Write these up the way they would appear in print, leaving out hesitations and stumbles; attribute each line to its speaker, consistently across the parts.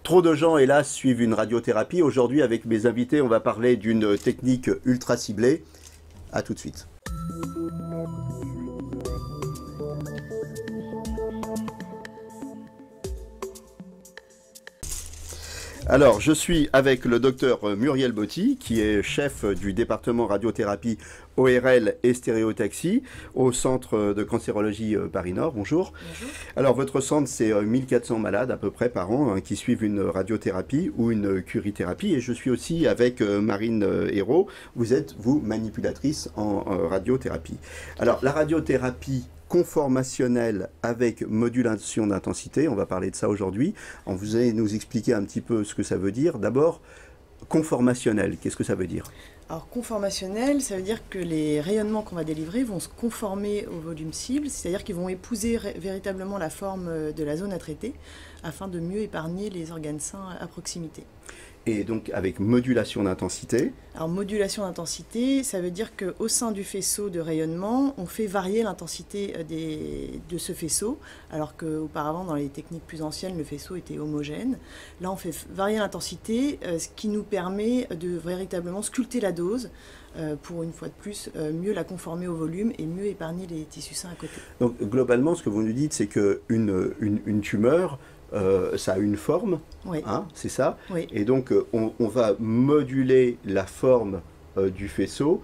Speaker 1: Trop de gens, hélas, suivent une radiothérapie. Aujourd'hui, avec mes invités, on va parler d'une technique ultra ciblée. À tout de suite. Alors, je suis avec le docteur Muriel Botti, qui est chef du département radiothérapie ORL et stéréotaxie au centre de cancérologie Paris-Nord. Bonjour.
Speaker 2: Bonjour.
Speaker 1: Alors, votre centre, c'est 1400 malades à peu près par an qui suivent une radiothérapie ou une curithérapie. Et je suis aussi avec Marine Hérault. Vous êtes, vous, manipulatrice en radiothérapie. Alors, la radiothérapie conformationnelle avec modulation d'intensité, on va parler de ça aujourd'hui. Vous allez nous expliquer un petit peu ce que ça veut dire. D'abord, conformationnel, qu'est-ce que ça veut dire ?
Speaker 2: Alors conformationnel, ça veut dire que les rayonnements qu'on va délivrer vont se conformer au volume cible, c'est-à-dire qu'ils vont épouser véritablement la forme de la zone à traiter afin de mieux épargner les organes sains à proximité.
Speaker 1: Et donc avec modulation d'intensité.
Speaker 2: Alors modulation d'intensité, ça veut dire qu'au sein du faisceau de rayonnement, on fait varier l'intensité de ce faisceau, alors qu'auparavant, dans les techniques plus anciennes, le faisceau était homogène. Là, on fait varier l'intensité, ce qui nous permet de véritablement sculpter la dose pour, une fois de plus, mieux la conformer au volume et mieux épargner les tissus sains à côté.
Speaker 1: Donc globalement, ce que vous nous dites, c'est qu'une tumeur, ça a une forme,
Speaker 2: oui.
Speaker 1: Hein, c'est ça.
Speaker 2: Oui.
Speaker 1: Et donc on va moduler la forme du faisceau,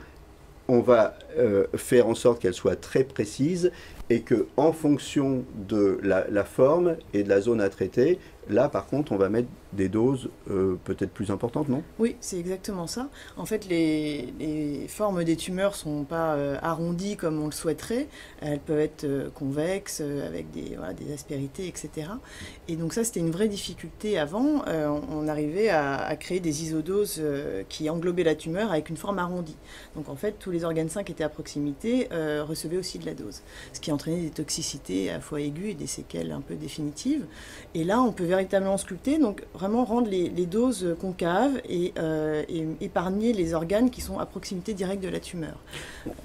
Speaker 1: on va faire en sorte qu'elle soit très précise et qu'en fonction de la forme et de la zone à traiter, là par contre on va mettre des doses peut-être plus importantes, non ?
Speaker 2: Oui, c'est exactement ça. En fait, les formes des tumeurs ne sont pas arrondies comme on le souhaiterait. Elles peuvent être convexes, avec des aspérités, etc. Et donc ça, c'était une vraie difficulté avant. On arrivait à créer des isodoses qui englobaient la tumeur avec une forme arrondie. Donc en fait, tous les organes sains qui étaient à proximité recevaient aussi de la dose, ce qui entraînait des toxicités à la fois aiguës et des séquelles un peu définitives. Et là, on peut véritablement sculpter, donc vraiment rendre les doses concaves et épargner les organes qui sont à proximité directe de la tumeur.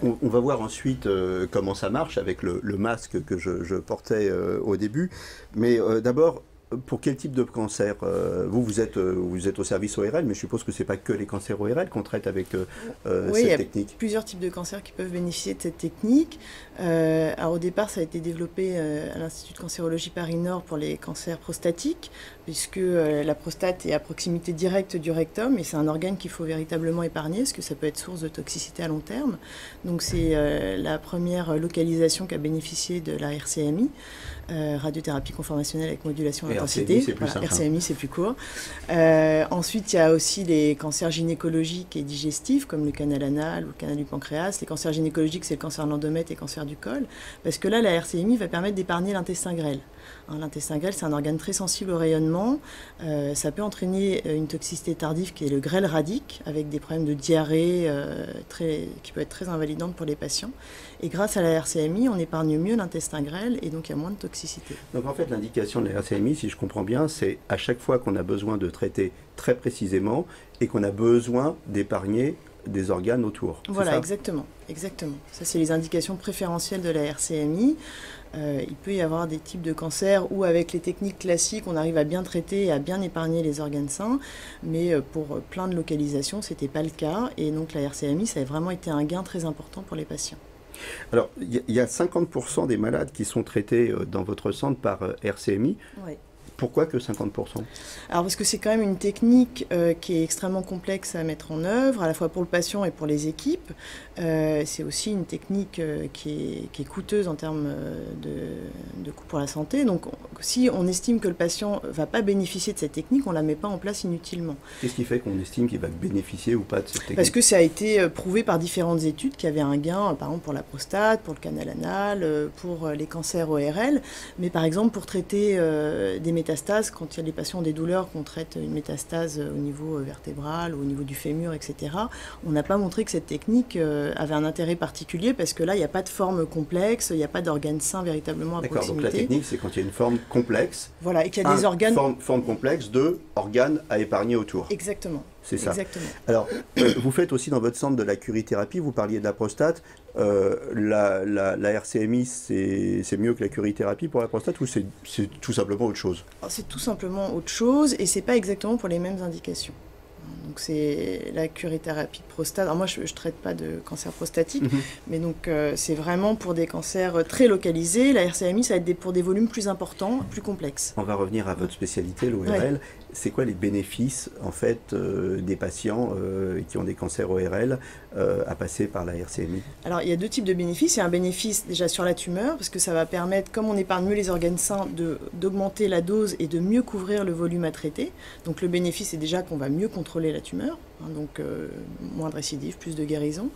Speaker 1: On va voir ensuite comment ça marche avec le masque que je portais au début. Mais d'abord, pour quel type de cancer vous êtes au service ORL, mais je suppose que ce n'est pas que les cancers ORL qu'on traite avec
Speaker 2: oui,
Speaker 1: cette technique.
Speaker 2: Il y a plusieurs types de cancers qui peuvent bénéficier de cette technique. Alors au départ, ça a été développé à l'Institut de cancérologie Paris-Nord pour les cancers prostatiques, puisque la prostate est à proximité directe du rectum et c'est un organe qu'il faut véritablement épargner, parce que ça peut être source de toxicité à long terme. Donc c'est la première localisation qui a bénéficié de la RCMI, radiothérapie conformationnelle avec modulation d'intensité. RCMI, c'est plus court. Ensuite, il y a aussi les cancers gynécologiques et digestifs, comme le canal anal ou le canal du pancréas. Les cancers gynécologiques, c'est le cancer de l'endomètre et le cancer du col, parce que là, la RCMI va permettre d'épargner l'intestin grêle. L'intestin grêle, c'est un organe très sensible au rayonnement. Ça peut entraîner une toxicité tardive qui est le grêle radique, avec des problèmes de diarrhée qui peut être très invalidante pour les patients. Et grâce à la RCMI, on épargne mieux l'intestin grêle et donc il y a moins de toxicité.
Speaker 1: Donc en fait, l'indication de la RCMI, si je comprends bien, c'est à chaque fois qu'on a besoin de traiter très précisément et qu'on a besoin d'épargner des organes autour.
Speaker 2: Voilà,
Speaker 1: ça
Speaker 2: exactement. Ça, c'est les indications préférentielles de la RCMI. Il peut y avoir des types de cancers où, avec les techniques classiques, on arrive à bien traiter et à bien épargner les organes sains. Mais pour plein de localisations, ce n'était pas le cas. Et donc la RCMI, ça a vraiment été un gain très important pour les patients.
Speaker 1: Alors, il y a 50% des malades qui sont traités dans votre centre par RCMI.
Speaker 2: Oui.
Speaker 1: Pourquoi que 50%?
Speaker 2: Alors parce que c'est quand même une technique qui est extrêmement complexe à mettre en œuvre, à la fois pour le patient et pour les équipes. C'est aussi une technique qui est coûteuse en termes de coût pour la santé. Donc si on estime que le patient ne va pas bénéficier de cette technique, on ne la met pas en place inutilement.
Speaker 1: Qu'est-ce qui fait qu'on estime qu'il va bénéficier ou pas de cette technique?
Speaker 2: Parce que ça a été prouvé par différentes études qu'il y avait un gain, par exemple pour la prostate, pour le canal anal, pour les cancers ORL. Mais par exemple pour traiter des métastases, quand il y a des patients ont des douleurs, qu'on traite une métastase au niveau vertébral, au niveau du fémur, etc., on n'a pas montré que cette technique avait un intérêt particulier parce que là, il n'y a pas de forme complexe, il n'y a pas d'organes sains véritablement à proximité.
Speaker 1: D'accord, donc la technique, c'est quand il y a une forme complexe.
Speaker 2: Voilà, et qu'il y a des organes...
Speaker 1: Forme complexe de organes à épargner autour.
Speaker 2: Exactement.
Speaker 1: c'est ça.
Speaker 2: Exactement.
Speaker 1: Alors, vous faites aussi dans votre centre de la curithérapie, vous parliez de la prostate. La RCMI, c'est mieux que la curithérapie pour la prostate ou c'est tout simplement autre chose?
Speaker 2: C'est tout simplement autre chose et c'est pas exactement pour les mêmes indications. Donc c'est la curithérapie de prostate. Alors moi je traite pas de cancer prostatique, mais donc c'est vraiment pour des cancers très localisés. La RCMI ça va être pour des volumes plus importants, plus complexes.
Speaker 1: On va revenir à votre spécialité, l'ORL. Ouais. C'est quoi les bénéfices en fait des patients qui ont des cancers ORL à passer par la RCMI?
Speaker 2: Alors il y a deux types de bénéfices. Il y a un bénéfice déjà sur la tumeur parce que ça va permettre, comme on épargne mieux les organes sains, d'augmenter la dose et de mieux couvrir le volume à traiter. Donc le bénéfice c'est déjà qu'on va mieux contrôler la tumeur, hein, donc moins de récidive, plus de guérison.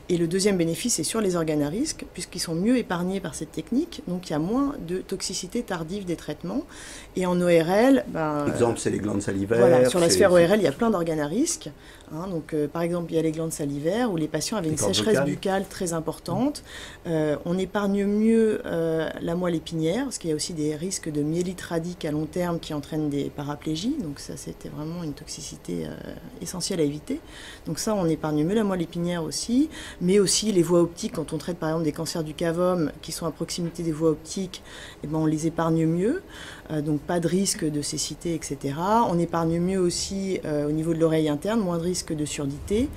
Speaker 2: Et le deuxième bénéfice c'est sur les organes à risque puisqu'ils sont mieux épargnés par cette technique. Donc il y a moins de toxicité tardive des traitements. Et en ORL,
Speaker 1: exemple c'est les glandes salivaires.
Speaker 2: Voilà, sur la sphère ORL, il y a plein d'organes à risque. Hein, donc, par exemple, il y a les glandes salivaires où les patients avaient une sécheresse buccale très importante. On épargne mieux la moelle épinière parce qu'il y a aussi des risques de myélite radique à long terme qui entraînent des paraplégies. Donc ça, c'était vraiment une toxicité essentielle à éviter. Donc ça, on épargne mieux la moelle épinière aussi, mais aussi les voies optiques. Quand on traite par exemple des cancers du cavum qui sont à proximité des voies optiques, eh ben, on les épargne mieux. Donc pas de risque de cécité, etc. On épargne mieux aussi au niveau de l'oreille interne, moins de risque de surdité.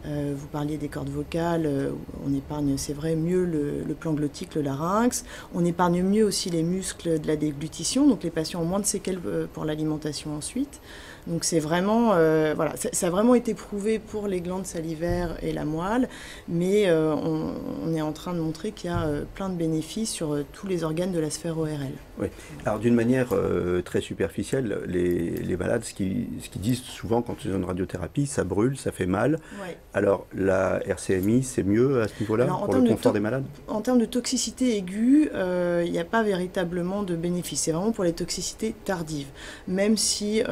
Speaker 2: Vous parliez des cordes vocales, on épargne, c'est vrai, mieux le plan glottique, le larynx. On épargne mieux aussi les muscles de la déglutition, donc les patients ont moins de séquelles pour l'alimentation ensuite. Donc c'est vraiment, voilà, ça a vraiment été prouvé pour les glandes salivaires et la moelle, mais on est en train de montrer qu'il y a plein de bénéfices sur tous les organes de la sphère ORL.
Speaker 1: Oui. Alors d'une manière très superficielle, les malades, ce qu'ils disent souvent quand ils ont une radiothérapie, ça brûle, ça fait mal.
Speaker 2: Ouais.
Speaker 1: Alors la RCMI, c'est mieux à ce niveau-là pour le confort des malades?
Speaker 2: En termes de toxicité aiguë, il n'y a pas véritablement de bénéfice. C'est vraiment pour les toxicités tardives. Même si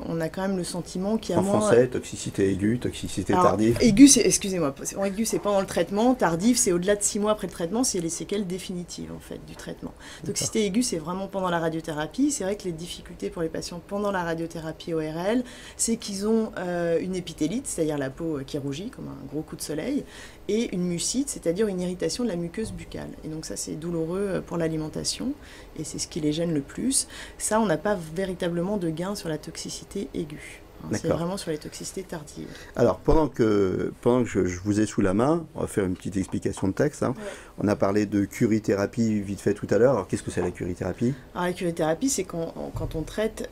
Speaker 2: on a quand même le sentiment qu'il y a moins...
Speaker 1: En français, toxicité aiguë, toxicité tardive.
Speaker 2: Aiguë, excusez-moi, aiguë, c'est pendant le traitement. Tardive, c'est au-delà de 6 mois après le traitement, c'est les séquelles définitives en fait du traitement. Toxicité aiguë, c'est vraiment pendant la radiothérapie. C'est vrai que les difficultés pour les patients pendant la radiothérapie ORL, c'est qu'ils ont une épithélite, c'est-à-dire la peau qui rougit comme un gros coup de soleil, et une mucite, c'est-à-dire une irritation de la muqueuse buccale. Et donc ça, c'est douloureux pour l'alimentation, et c'est ce qui les gêne le plus. Ça, on n'a pas véritablement de gain sur la toxicité aiguë. C'est vraiment sur les toxicités tardives.
Speaker 1: Alors, pendant que je vous ai sous la main, on va faire une petite explication de texte. Hein. Ouais. On a parlé de curithérapie vite fait tout à l'heure. Alors, qu'est-ce que c'est la curithérapie?
Speaker 2: Alors, la curithérapie, c'est quand on traite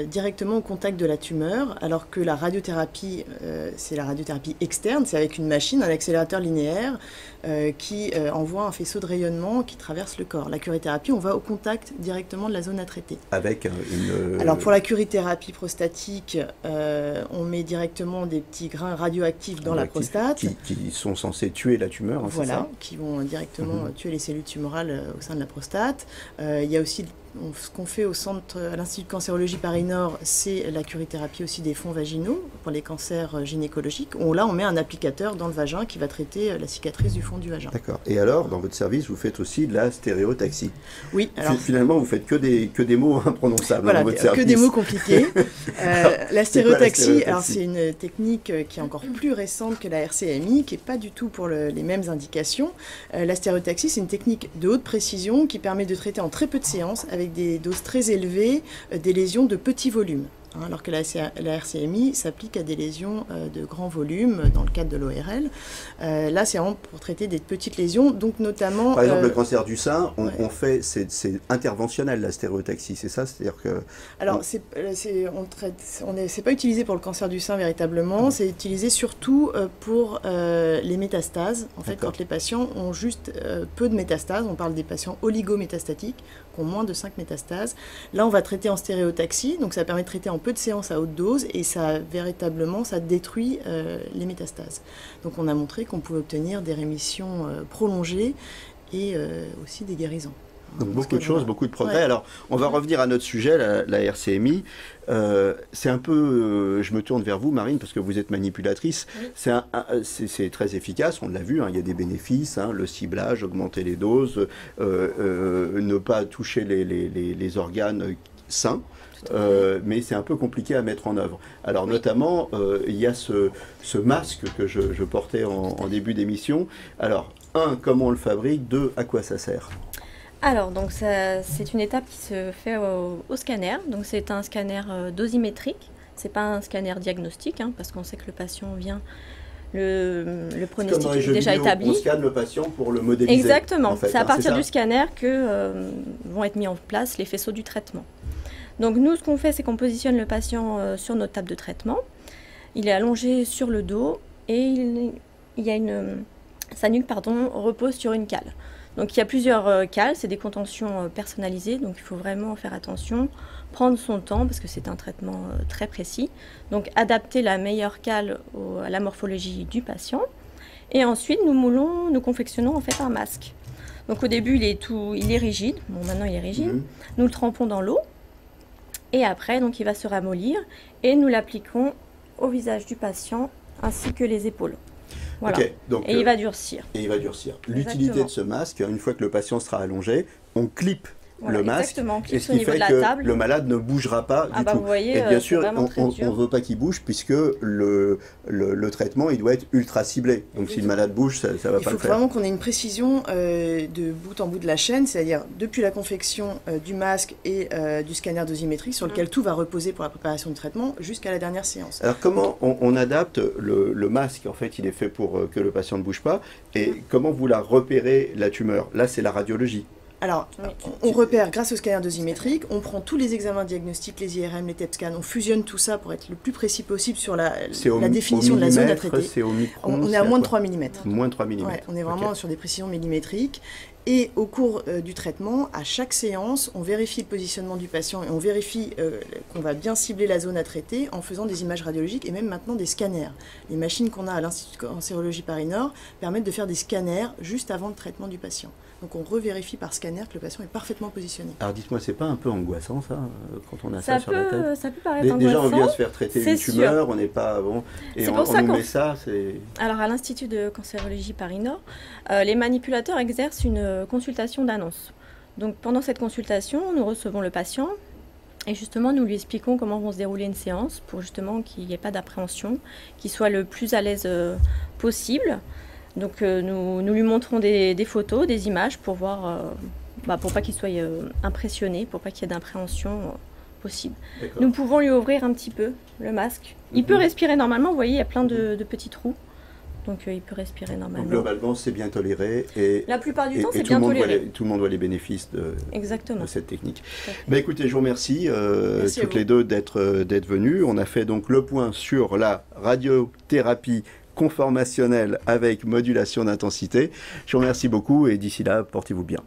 Speaker 2: directement au contact de la tumeur, alors que la radiothérapie, c'est la radiothérapie externe, c'est avec une machine, un accélérateur linéaire, qui envoie un faisceau de rayonnement qui traverse le corps. La curithérapie, on va au contact directement de la zone à traiter.
Speaker 1: Avec une...
Speaker 2: Alors, pour la curithérapie prostatique, on met directement des petits grains radioactifs dans la prostate.
Speaker 1: Qui sont censés tuer la tumeur, hein,
Speaker 2: voilà,
Speaker 1: c'est ça?
Speaker 2: Qui vont directement tuer les cellules tumorales au sein de la prostate. Il y a aussi ce qu'on fait au centre, à l'Institut de cancérologie Paris-Nord, c'est la curithérapie aussi des fonds vaginaux pour les cancers gynécologiques. Là, on met un applicateur dans le vagin qui va traiter la cicatrice du fond du vagin.
Speaker 1: D'accord. Et alors, dans votre service, vous faites aussi de la stéréotaxie.
Speaker 2: Oui. Alors,
Speaker 1: finalement, vous faites que des mots imprononçables
Speaker 2: voilà,
Speaker 1: dans votre service.
Speaker 2: Que des mots compliqués. La stéréotaxie, alors c'est une technique qui est encore plus récente que la RCMI, qui n'est pas du tout pour les mêmes indications. La stéréotaxie, c'est une technique de haute précision qui permet de traiter en très peu de séances avec des doses très élevées, des lésions de petits volumes. Alors que la RCMI s'applique à des lésions de grand volume dans le cadre de l'ORL. Là, c'est vraiment pour traiter des petites lésions, donc notamment...
Speaker 1: Par exemple, le cancer du sein, on fait, c'est interventionnel la stéréotaxie, c'est ça? C'est-à-dire que...
Speaker 2: Alors, c'est pas utilisé pour le cancer du sein véritablement, c'est utilisé surtout pour les métastases. En fait, quand les patients ont juste peu de métastases, on parle des patients oligométastatiques, qui ont moins de 5 métastases. Là, on va traiter en stéréotaxie, donc ça permet de traiter en peu de séances à haute dose et ça détruit les métastases. Donc on a montré qu'on pouvait obtenir des rémissions prolongées et aussi des guérisons.
Speaker 1: Donc beaucoup de choses, beaucoup de progrès. Ouais. Alors on va revenir à notre sujet, la RCMI. C'est un peu, je me tourne vers vous Marine parce que vous êtes manipulatrice, oui. C'est très efficace, on l'a vu, hein, il y a des bénéfices, hein, le ciblage, augmenter les doses, ne pas toucher les organes sains. mais c'est un peu compliqué à mettre en œuvre. Alors notamment, il y a ce masque que je portais en début d'émission. Alors, comment on le fabrique? 2, à quoi ça sert?
Speaker 3: Alors, donc c'est une étape qui se fait au scanner. Donc c'est un scanner dosimétrique. C'est pas un scanner diagnostique, parce qu'on sait que le patient vient, le pronostic est déjà établi.
Speaker 1: On scanne le patient pour le modéliser.
Speaker 3: Exactement.
Speaker 1: En fait,
Speaker 3: c'est à partir du scanner que vont être mis en place les faisceaux du traitement. Donc nous, ce qu'on fait, c'est qu'on positionne le patient sur notre table de traitement. Il est allongé sur le dos et sa nuque repose sur une cale. Donc il y a plusieurs cales, c'est des contentions personnalisées, donc il faut vraiment faire attention, prendre son temps parce que c'est un traitement très précis. Donc adapter la meilleure cale à la morphologie du patient. Et ensuite nous confectionnons en fait un masque. Donc au début il est rigide, bon maintenant il est rigide, nous le trempons dans l'eau et après donc il va se ramollir et nous l'appliquons au visage du patient ainsi que les épaules. Voilà. Okay, donc, il va durcir.
Speaker 1: L'utilité de ce masque, une fois que le patient sera allongé, on clip le masque,
Speaker 3: et
Speaker 1: ce qui fait que le malade ne bougera pas du tout.
Speaker 3: Vous voyez,
Speaker 1: et bien sûr, on ne veut pas qu'il bouge puisque le traitement il doit être ultra ciblé. Donc si le malade bouge, ça ne va pas le faire.
Speaker 2: Il faut vraiment qu'on ait une précision de bout en bout de la chaîne, c'est-à-dire depuis la confection du masque et du scanner dosimétrique sur lequel tout va reposer pour la préparation du traitement jusqu'à la dernière séance.
Speaker 1: Alors comment on adapte le masque? En fait, il est fait pour que le patient ne bouge pas. Et comment vous la repérez, la tumeur? Là, c'est la radiologie.
Speaker 2: Alors, on repère grâce au scanner dosimétrique, on prend tous les examens diagnostiques, les IRM, les TEP scans, on fusionne tout ça pour être le plus précis possible sur la définition de la zone à traiter. On est à moins de 3 mm.
Speaker 1: Moins de 3 mm.
Speaker 2: Ouais, on est vraiment sur des précisions millimétriques. Et au cours du traitement, à chaque séance, on vérifie le positionnement du patient et on vérifie qu'on va bien cibler la zone à traiter en faisant des images radiologiques et même maintenant des scanners. Les machines qu'on a à l'Institut de cancérologie Paris-Nord permettent de faire des scanners juste avant le traitement du patient. Donc on revérifie par scanner que le patient est parfaitement positionné.
Speaker 1: Alors dites-moi, c'est pas un peu angoissant ça, quand on a ça sur la tête?
Speaker 3: Ça peut paraître angoissant.
Speaker 1: Déjà on vient se faire traiter une tumeur, on n'est pas bon, et on nous met ça, c'est...
Speaker 3: Alors à l'Institut de cancérologie Paris-Nord, les manipulateurs exercent une consultation d'annonce. Donc pendant cette consultation, nous recevons le patient et justement nous lui expliquons comment vont se dérouler une séance pour justement qu'il n'y ait pas d'appréhension, qu'il soit le plus à l'aise possible. Donc nous lui montrons des photos, des images pour voir, pour pas qu'il soit impressionné, pour pas qu'il y ait d'appréhension possible. Nous pouvons lui ouvrir un petit peu le masque. Il peut respirer normalement, vous voyez, il y a plein de petits trous. Donc il peut respirer normalement.
Speaker 1: Donc globalement, c'est bien toléré. Et,
Speaker 3: la plupart du temps, c'est bien toléré.
Speaker 1: Tout le monde voit les bénéfices de cette technique. Écoutez, je vous remercie toutes les deux d'être venues. On a fait donc le point sur la radiothérapie conformationnelle avec modulation d'intensité. Je vous remercie beaucoup et d'ici là, portez-vous bien.